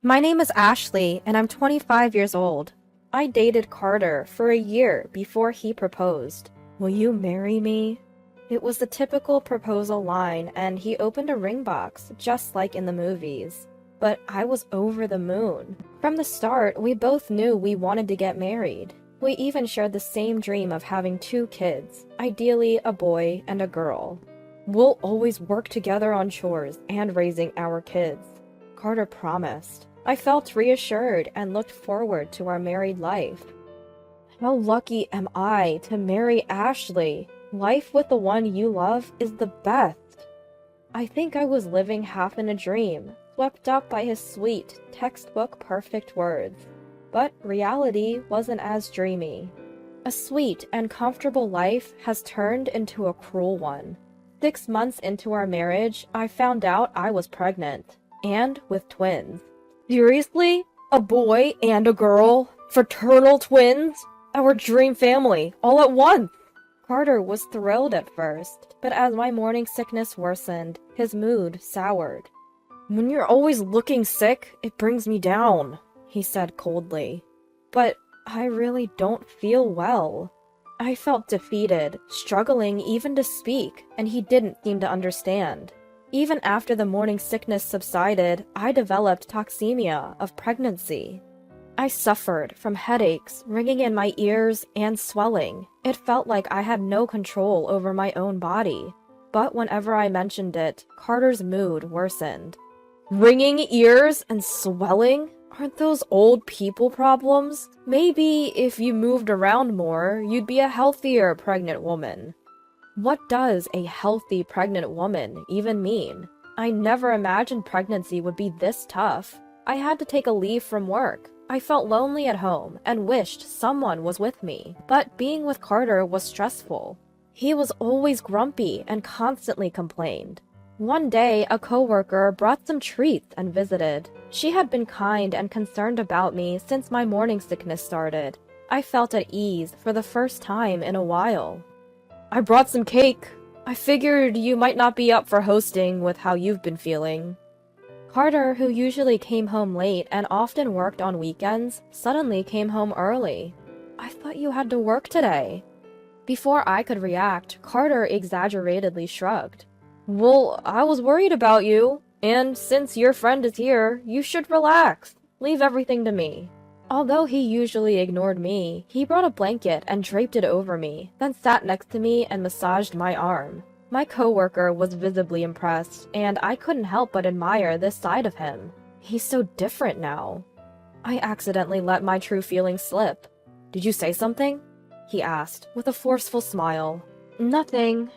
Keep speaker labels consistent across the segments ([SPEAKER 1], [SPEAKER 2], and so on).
[SPEAKER 1] My name is Ashley, and I'm 25 years old. I dated Carter for a year before he proposed. Will you marry me? It was the typical proposal line, and he opened a ring box, just like in the movies. But I was over the moon. From the start, we both knew we wanted to get married. We even shared the same dream of having 2 kids, ideally a boy and a girl. We'll always work together on chores and raising our kids, Carter promised. I felt reassured and looked forward to our married life. How lucky am I to marry Ashley? Life with the one you love is the best. I think I was living half in a dream, swept up by his sweet, textbook perfect words. But reality wasn't as dreamy. A sweet and comfortable life has turned into a cruel one. 6 months into our marriage, I found out I was pregnant, and with twins. Seriously? A boy and a girl? Fraternal twins? Our dream family, all at once! Carter was thrilled at first, but as my morning sickness worsened, his mood soured. When you're always looking sick, it brings me down, he said coldly. But I really don't feel well. I felt defeated, struggling even to speak, and he didn't seem to understand. Even after the morning sickness subsided, I developed toxemia of pregnancy. I suffered from headaches, ringing in my ears, and swelling. It felt like I had no control over my own body. But whenever I mentioned it, Carter's mood worsened. Ringing ears and swelling? Aren't those old people problems? Maybe if you moved around more, you'd be a healthier pregnant woman. What does a healthy pregnant woman even mean? I never imagined pregnancy would be this tough. I had to take a leave from work. I felt lonely at home and wished someone was with me. But being with Carter was stressful. He was always grumpy and constantly complained. One day, a coworker brought some treats and visited. She had been kind and concerned about me since my morning sickness started. I felt at ease for the first time in a while. I brought some cake. I figured you might not be up for hosting with how you've been feeling. Carter, who usually came home late and often worked on weekends, suddenly came home early. I thought you had to work today. Before I could react, Carter exaggeratedly shrugged. Well, I was worried about you, and since your friend is here, you should relax. Leave everything to me. Although he usually ignored me, he brought a blanket and draped it over me, then sat next to me and massaged my arm. My coworker was visibly impressed, and I couldn't help but admire this side of him. He's so different now. I accidentally let my true feelings slip. Did you say something? He asked, with a forceful smile. Nothing.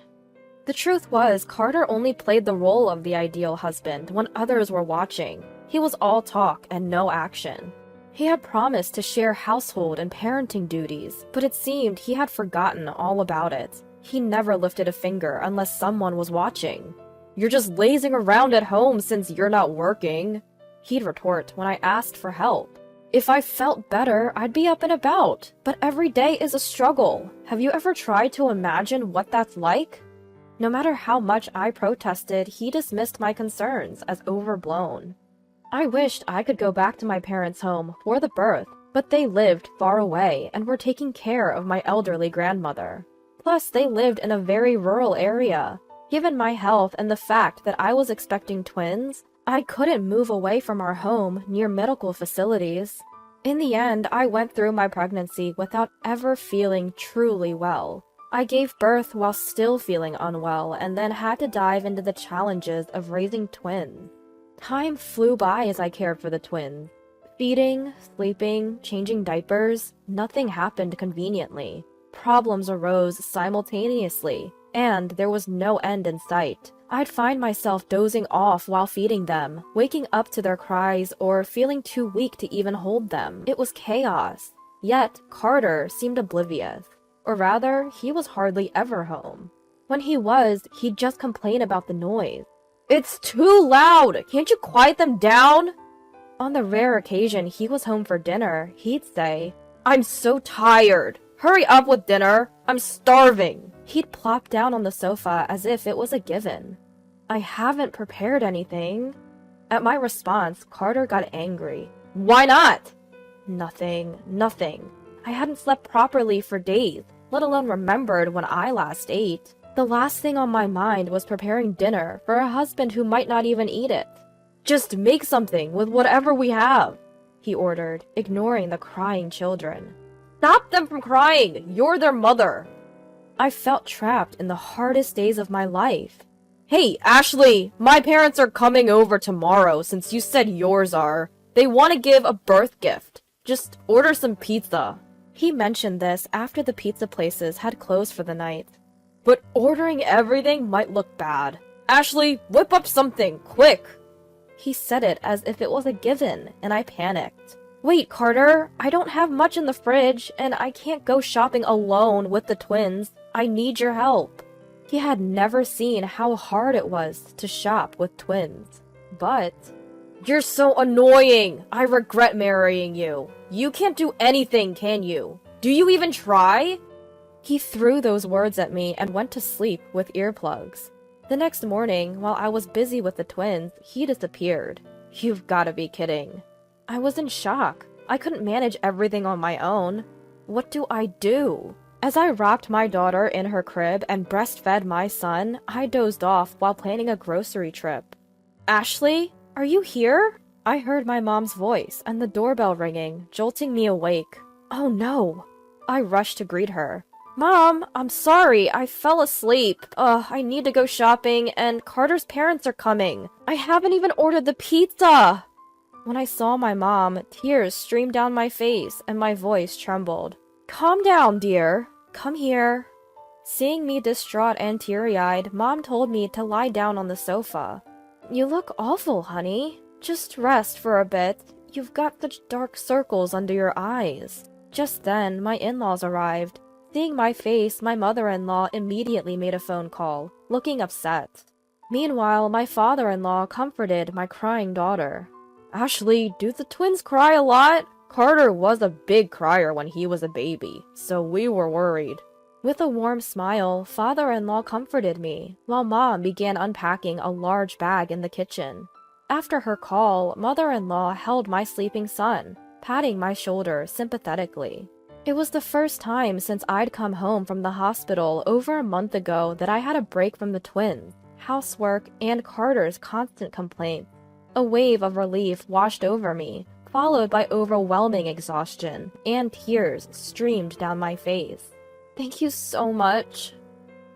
[SPEAKER 1] The truth was, Carter only played the role of the ideal husband when others were watching. He was all talk and no action. He had promised to share household and parenting duties, but it seemed he had forgotten all about it. He never lifted a finger unless someone was watching. You're just lazing around at home since you're not working, he'd retort when I asked for help. If I felt better, I'd be up and about, but every day is a struggle. Have you ever tried to imagine what that's like? No matter how much I protested, he dismissed my concerns as overblown. I wished I could go back to my parents' home for the birth, but they lived far away and were taking care of my elderly grandmother. Plus, they lived in a very rural area. Given my health and the fact that I was expecting twins, I couldn't move away from our home near medical facilities. In the end, I went through my pregnancy without ever feeling truly well. I gave birth while still feeling unwell and then had to dive into the challenges of raising twins. Time flew by as I cared for the twins. Feeding, sleeping, changing diapers, nothing happened conveniently. Problems arose simultaneously, and there was no end in sight. I'd find myself dozing off while feeding them, waking up to their cries, or feeling too weak to even hold them. It was chaos. Yet, Carter seemed oblivious. Or rather, he was hardly ever home. When he was, he'd just complain about the noise. It's too loud! Can't you quiet them down? On the rare occasion he was home for dinner, he'd say, I'm so tired. Hurry up with dinner. I'm starving. He'd plop down on the sofa as if it was a given. I haven't prepared anything. At my response, Carter got angry. Why not? Nothing. I hadn't slept properly for days, let alone remembered when I last ate. The last thing on my mind was preparing dinner for a husband who might not even eat it. Just make something with whatever we have, he ordered, ignoring the crying children. Stop them from crying! You're their mother! I felt trapped in the hardest days of my life. Hey, Ashley! My parents are coming over tomorrow since you said yours are. They want to give a birth gift. Just order some pizza. He mentioned this after the pizza places had closed for the night. But ordering everything might look bad. Ashley, whip up something, quick! He said it as if it was a given, and I panicked. Wait, Carter, I don't have much in the fridge, and I can't go shopping alone with the twins. I need your help. He had never seen how hard it was to shop with twins. But... You're so annoying! I regret marrying you. You can't do anything, can you? Do you even try? He threw those words at me and went to sleep with earplugs. The next morning, while I was busy with the twins, he disappeared. You've gotta be kidding. I was in shock. I couldn't manage everything on my own. What do I do? As I rocked my daughter in her crib and breastfed my son, I dozed off while planning a grocery trip. Ashley, are you here? I heard my mom's voice and the doorbell ringing, jolting me awake. Oh no! I rushed to greet her. Mom, I'm sorry, I fell asleep. I need to go shopping, and Carter's parents are coming. I haven't even ordered the pizza! When I saw my mom, tears streamed down my face and my voice trembled. Calm down, dear. Come here. Seeing me distraught and teary-eyed, Mom told me to lie down on the sofa. You look awful, honey. Just rest for a bit. You've got such dark circles under your eyes. Just then, my in-laws arrived. Seeing my face, my mother-in-law immediately made a phone call, looking upset. Meanwhile, my father-in-law comforted my crying daughter. Ashley, do the twins cry a lot? Carter was a big crier when he was a baby, so we were worried. With a warm smile, father-in-law comforted me, while Mom began unpacking a large bag in the kitchen. After her call, mother-in-law held my sleeping son, patting my shoulder sympathetically. It was the first time since I'd come home from the hospital over a month ago that I had a break from the twins, housework, and Carter's constant complaints. A wave of relief washed over me, followed by overwhelming exhaustion, and tears streamed down my face. Thank you so much.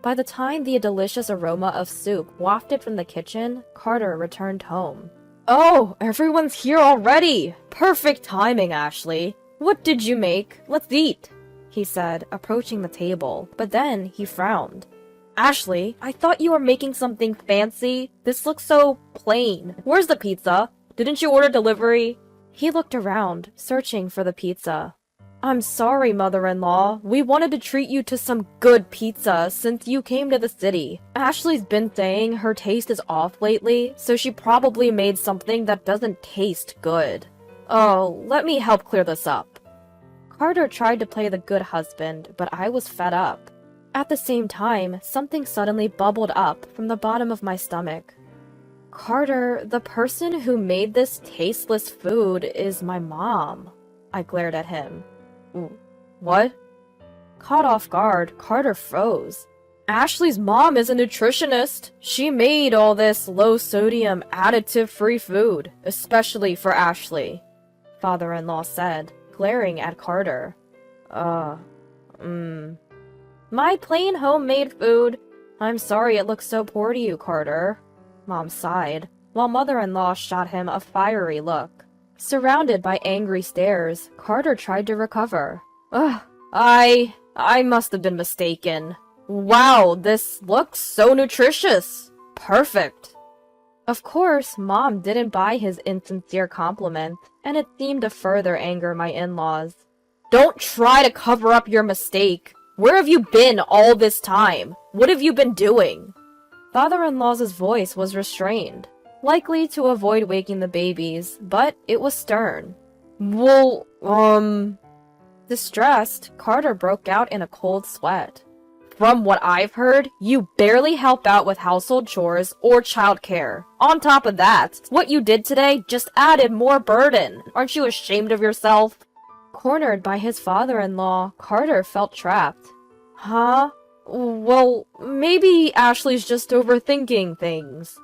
[SPEAKER 1] By the time the delicious aroma of soup wafted from the kitchen, Carter returned home. Oh, everyone's here already! Perfect timing, Ashley. What did you make? Let's eat, he said, approaching the table, but then he frowned. Ashley, I thought you were making something fancy. This looks so plain. Where's the pizza? Didn't you order delivery? He looked around, searching for the pizza. I'm sorry, mother-in-law. We wanted to treat you to some good pizza since you came to the city. Ashley's been saying her taste is off lately, so she probably made something that doesn't taste good. Oh, let me help clear this up. Carter tried to play the good husband, but I was fed up. At the same time, something suddenly bubbled up from the bottom of my stomach. Carter, the person who made this tasteless food is my mom. I glared at him. What? Caught off guard, Carter froze. Ashley's mom is a nutritionist. She made all this low-sodium, additive-free food, especially for Ashley, father-in-law said, glaring at Carter. My plain homemade food. I'm sorry it looks so poor to you, Carter. Mom sighed, while mother-in-law shot him a fiery look. Surrounded by angry stares, Carter tried to recover. I must have been mistaken. Wow, this looks so nutritious. Perfect. Of course, Mom didn't buy his insincere compliment, and it seemed to further anger my in-laws. Don't try to cover up your mistake. Where have you been all this time? What have you been doing? Father-in-law's voice was restrained, likely to avoid waking the babies, but it was stern. Well, Distressed, Carter broke out in a cold sweat. From what I've heard, you barely help out with household chores or childcare. On top of that, what you did today just added more burden. Aren't you ashamed of yourself? Cornered by his father-in-law, Carter felt trapped. Huh? Well, maybe Ashley's just overthinking things.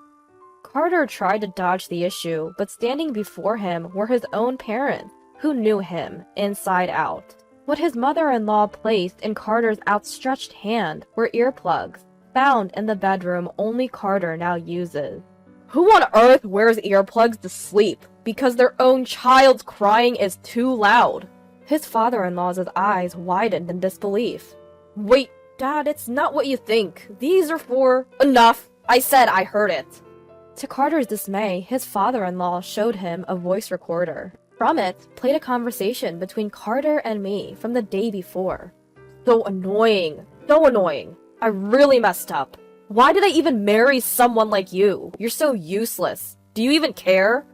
[SPEAKER 1] Carter tried to dodge the issue, but standing before him were his own parents, who knew him inside out. What his mother-in-law placed in Carter's outstretched hand were earplugs, found in the bedroom only Carter now uses. Who on earth wears earplugs to sleep because their own child's crying is too loud? His father-in-law's eyes widened in disbelief. Wait, Dad, it's not what you think. These are for— Enough! I said I heard it! To Carter's dismay, his father-in-law showed him a voice recorder. From it, played a conversation between Carter and me from the day before. So annoying. So annoying. I really messed up. Why did I even marry someone like you? You're so useless. Do you even care?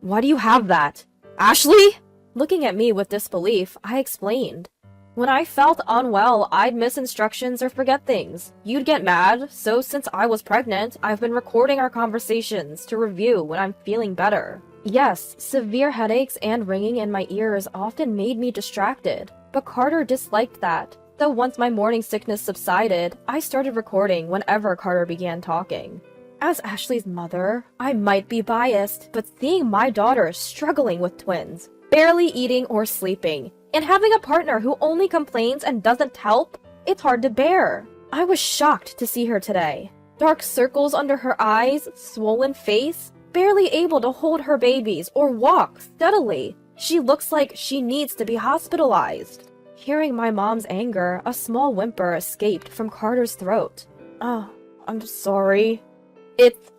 [SPEAKER 1] Why do you have that? Ashley? Looking at me with disbelief, I explained. When I felt unwell, I'd miss instructions or forget things. You'd get mad, so since I was pregnant, I've been recording our conversations to review when I'm feeling better. Yes, severe headaches and ringing in my ears often made me distracted, but Carter disliked that. So once my morning sickness subsided, I started recording whenever Carter began talking. As Ashley's mother, I might be biased, but seeing my daughter struggling with twins, barely eating or sleeping, and having a partner who only complains and doesn't help, it's hard to bear. I was shocked to see her today. Dark circles under her eyes, swollen face, barely able to hold her babies or walk steadily. She looks like she needs to be hospitalized. Hearing my mom's anger, a small whimper escaped from Carter's throat. Oh, I'm sorry.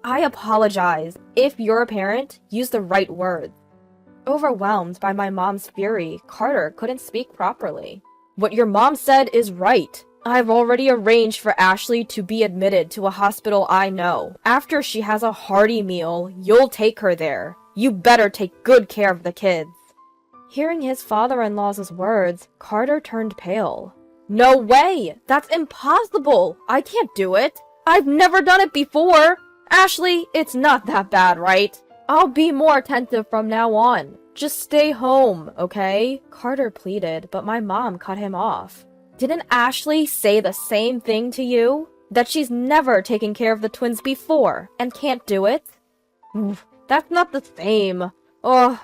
[SPEAKER 1] I apologize. If you're a parent, use the right words. Overwhelmed by my mom's fury, Carter couldn't speak properly. What your mom said is right. I've already arranged for Ashley to be admitted to a hospital I know. After she has a hearty meal, you'll take her there. You better take good care of the kids. Hearing his father-in-law's words, Carter turned pale. No way! That's impossible! I can't do it! I've never done it before! Ashley, it's not that bad, right? I'll be more attentive from now on. Just stay home, okay? Carter pleaded, but my mom cut him off. Didn't Ashley say the same thing to you? That she's never taken care of the twins before and can't do it? That's not the same. Ugh.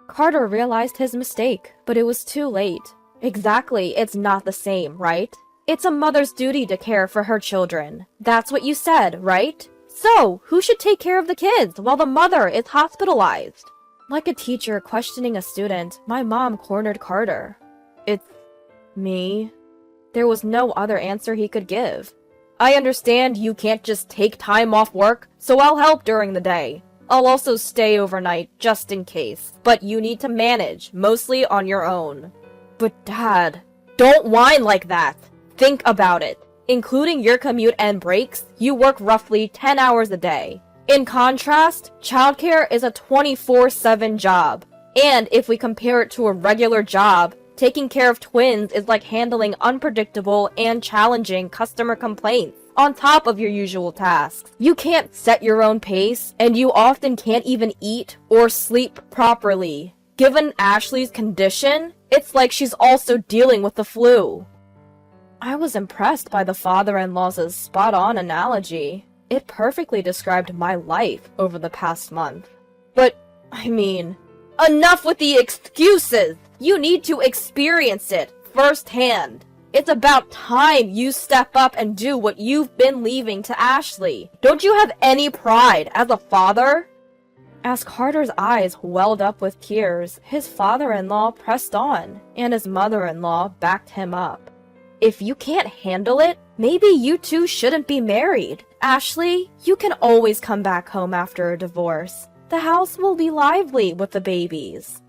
[SPEAKER 1] Carter realized his mistake, but it was too late. Exactly, it's not the same, right? It's a mother's duty to care for her children. That's what you said, right? So, who should take care of the kids while the mother is hospitalized? Like a teacher questioning a student, my mom cornered Carter. It's me. There was no other answer he could give. I understand you can't just take time off work, so I'll help during the day. I'll also stay overnight, just in case. But you need to manage, mostly on your own. But Dad, don't whine like that. Think about it. Including your commute and breaks, you work roughly 10 hours a day. In contrast, childcare is a 24/7 job. And if we compare it to a regular job, taking care of twins is like handling unpredictable and challenging customer complaints on top of your usual tasks. You can't set your own pace, and you often can't even eat or sleep properly. Given Ashley's condition, it's like she's also dealing with the flu. I was impressed by the father-in-law's spot-on analogy. It perfectly described my life over the past month. But, I mean, enough with the excuses! You need to experience it firsthand. It's about time you step up and do what you've been leaving to Ashley. Don't you have any pride as a father? As Carter's eyes welled up with tears, his father-in-law pressed on, and his mother-in-law backed him up. If you can't handle it, maybe you two shouldn't be married. Ashley, you can always come back home after a divorce. The house will be lively with the babies.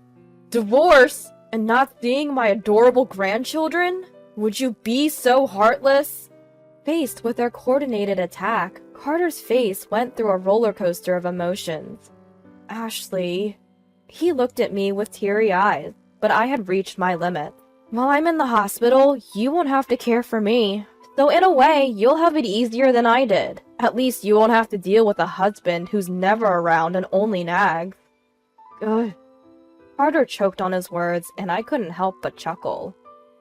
[SPEAKER 1] Divorce? And not seeing my adorable grandchildren? Would you be so heartless? Faced with their coordinated attack, Carter's face went through a roller coaster of emotions. Ashley. He looked at me with teary eyes, but I had reached my limit. While I'm in the hospital, you won't have to care for me. So in a way, you'll have it easier than I did. At least you won't have to deal with a husband who's never around and only nags. Ugh. Carter choked on his words, and I couldn't help but chuckle.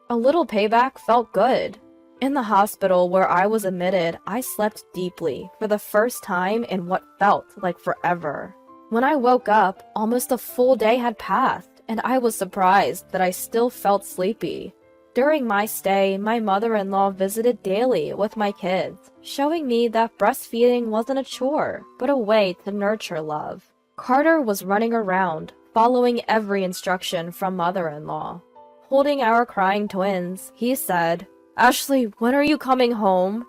[SPEAKER 1] A little payback felt good. In the hospital where I was admitted, I slept deeply for the first time in what felt like forever. When I woke up, almost a full day had passed, and I was surprised that I still felt sleepy. During my stay, my mother-in-law visited daily with my kids, showing me that breastfeeding wasn't a chore, but a way to nurture love. Carter was running around, following every instruction from mother-in-law. Holding our crying twins, he said, "Ashley, when are you coming home?"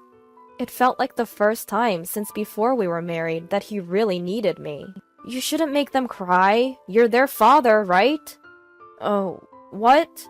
[SPEAKER 1] It felt like the first time since before we were married that he really needed me. "You shouldn't make them cry. You're their father, right?" "Oh, what?"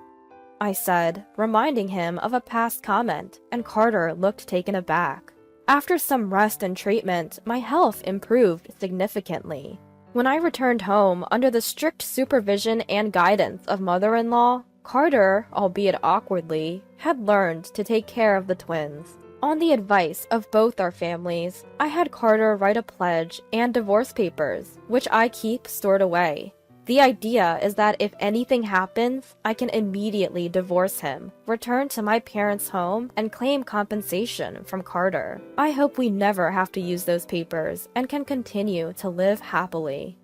[SPEAKER 1] I said, reminding him of a past comment, and Carter looked taken aback. After some rest and treatment, my health improved significantly. When I returned home under the strict supervision and guidance of mother-in-law, Carter, albeit awkwardly, had learned to take care of the twins. On the advice of both our families, I had Carter write a pledge and divorce papers, which I keep stored away. The idea is that if anything happens, I can immediately divorce him, return to my parents' home, and claim compensation from Carter. I hope we never have to use those papers and can continue to live happily.